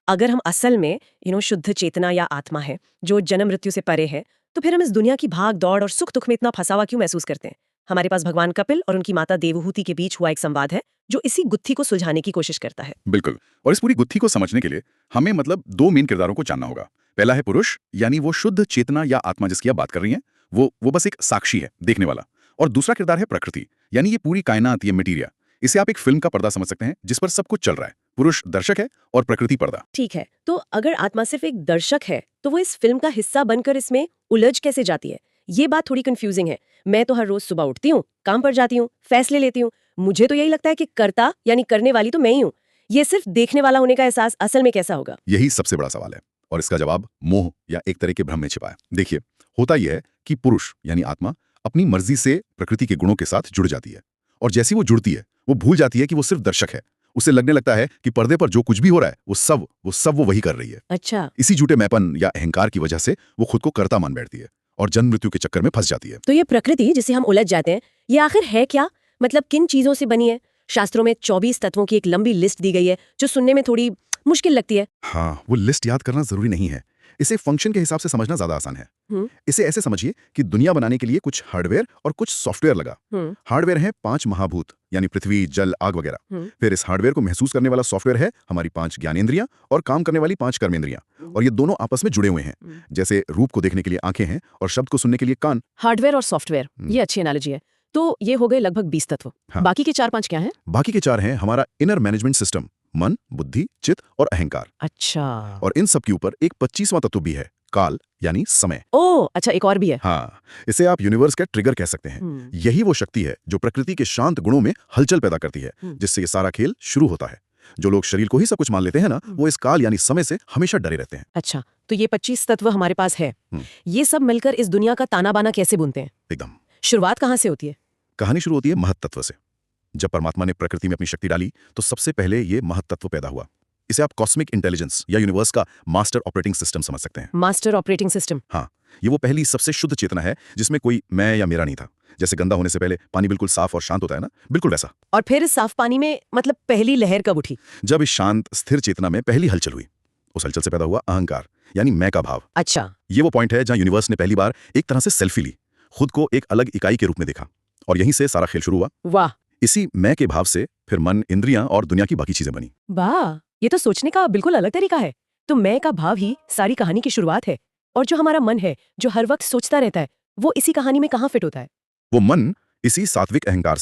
अगर हम असल में शुद्ध चेतना या आत्मा है जो जन्म मृत्यु से परे है, तो फिर हम इस दुनिया की भाग दौड़ और सुख दुख में इतना फंसा हुआ क्यों महसूस करते हैं? हमारे पास भगवान कपिल और उनकी माता देवहूति के बीच हुआ एक संवाद है जो इसी गुत्थी को सुलझाने की कोशिश करता है। बिल्कुल। और इस पूरी गुत्थी को समझने के लिए हमें दो मेन किरदारों को जानना होगा। पहला है पुरुष, यानी वो शुद्ध चेतना या आत्मा जिसकी आप बात कर रही हैं, वो बस एक साक्षी है, देखने वाला। और दूसरा किरदार है प्रकृति, यानी ये पूरी कायनात, ये मटीरिया। इसे आप एक फिल्म का पर्दा समझ सकते हैं जिस पर सब कुछ चल रहा है। पुरुष दर्शक है और प्रकृति पर्दा। ठीक है, तो अगर आत्मा सिर्फ एक दर्शक है तो वो इस फिल्म का हिस्सा बनकर इसमें उलझ कैसे जाती है? ये बात थोड़ी कंफ्यूजिंग है। मैं तो हर रोज सुबह उठती हूँ, काम पर जाती हूँ, फैसले लेती हूँ। मुझे तो यही लगता है कि कर्ता यानी करने वाली तो मैं ही हूँ। ये सिर्फ देखने वाला होने का एहसास असल में कैसा होगा? यही सबसे बड़ा सवाल है और इसका जवाब मोह या एक तरह के भ्रम में छिपा है। देखिए, होता यह है कि पुरुष यानी आत्मा अपनी मर्जी से प्रकृति के गुणों के साथ जुड़ जाती है और जैसी वो जुड़ती है वो भूल जाती है कि वो सिर्फ दर्शक है। उसे लगने लगता है कि पर्दे पर जो कुछ भी हो रहा है वो वही कर रही है। अच्छा, इसी झूठे मैपन या अहंकार की वजह से वो खुद को कर्ता मान बैठती है और जन्म मृत्यु के चक्कर में फंस जाती है। तो ये प्रकृति जिसे हम उलझ जाते हैं, ये आखिर है क्या? मतलब किन चीजों से बनी है? शास्त्रों में 24 तत्वों की एक लंबी लिस्ट दी गई है जो सुनने में थोड़ी मुश्किल लगती है। हाँ, वो लिस्ट याद करना जरूरी नहीं है। इसे फंक्शन के हिसाब से समझना ज्यादा आसान है। इसे ऐसे समझिए कि दुनिया बनाने के लिए कुछ हार्डवेयर और कुछ सॉफ्टवेयर लगा। हार्डवेयर है 5 महाभूत यानी पृथ्वी, जल, आग वगैरह। फिर इस हार्डवेयर को महसूस करने वाला सॉफ्टवेयर है हमारी 5 ज्ञानेंद्रियां और काम करने वाली 5 कर्मेंद्रियां। और ये दोनों आपस में जुड़े हुए हैं। जैसे रूप को देखने के लिए आंखें हैं और शब्द को सुनने के लिए कान। हार्डवेयर और सॉफ्टवेयर, ये अच्छी एनालॉजी है। तो ये हो गए लगभग 20 तत्व। हाँ। बाकी के 4-5 क्या हैं? बाकी के 4 हैं हमारा इनर मैनेजमेंट सिस्टम, मन, बुद्धि, चित्त और अहंकार। अच्छा। और इन सब के ऊपर एक 25वां तत्व भी है, काल यानी समय। ओह, अच्छा, एक और भी है। हाँ, इसे आप यूनिवर्स का ट्रिगर कह सकते हैं। यही वो शक्ति है जो प्रकृति के शांत गुणों में हलचल पैदा करती है, जिससे ये सारा खेल शुरू होता है। जो लोग शरीर को ही सब कुछ मान लेते हैं ना, वो इस काल यानी समय से हमेशा डरे रहते हैं। अच्छा, तो ये 25 तत्व हमारे पास है। ये सब मिलकर इस दुनिया का ताना बाना कैसे बुनते हैं? एकदम। शुरुआत कहाँ से होती है? कहानी शुरू होती है महत तत्व से। जब परमात्मा ने प्रकृति में अपनी शक्ति डाली तो सबसे पहले ये महत तत्व पैदा हुआ। इसे आप कॉस्मिक इंटेलिजेंस या यूनिवर्स का मास्टर ऑपरेटिंग सिस्टम समझ सकते हैं। Master operating system? हाँ, ये वो पहली सबसे शुद्ध चेतना है जिसमें कोई मैं या मेरा नहीं था। जैसे गंदा होने से पहले पानी बिल्कुल साफ और शांत होता है ना, बिल्कुल वैसा। और फिर इस साफ पानी में पहली लहर कब उठी? जब इस शांत स्थिर चेतना में पहली हलचल हुई। उस हलचल से पैदा हुआ अहंकार यानी मैं का भाव। अच्छा, ये वो पॉइंट है जहां यूनिवर्स ने पहली बार एक तरह से सेल्फी ली, खुद को एक अलग इकाई के रूप में देखा और यहीं से सारा खेल शुरू हुआ। वाह। इसी मैं के भाव से फिर मन, इंद्रियां और दुनिया की बाकी चीजें बनी। वाह, ये तो सोचने का बिल्कुल अलग तरीका है। तो मैं का भाव ही सारी कहानी की शुरुआत है और जो हमारा मन है जो हर वक्त सोचता रहता है, वो इसी कहानी में कहाँ फिट होता है? वो मन इसी सात्विक अहंकार से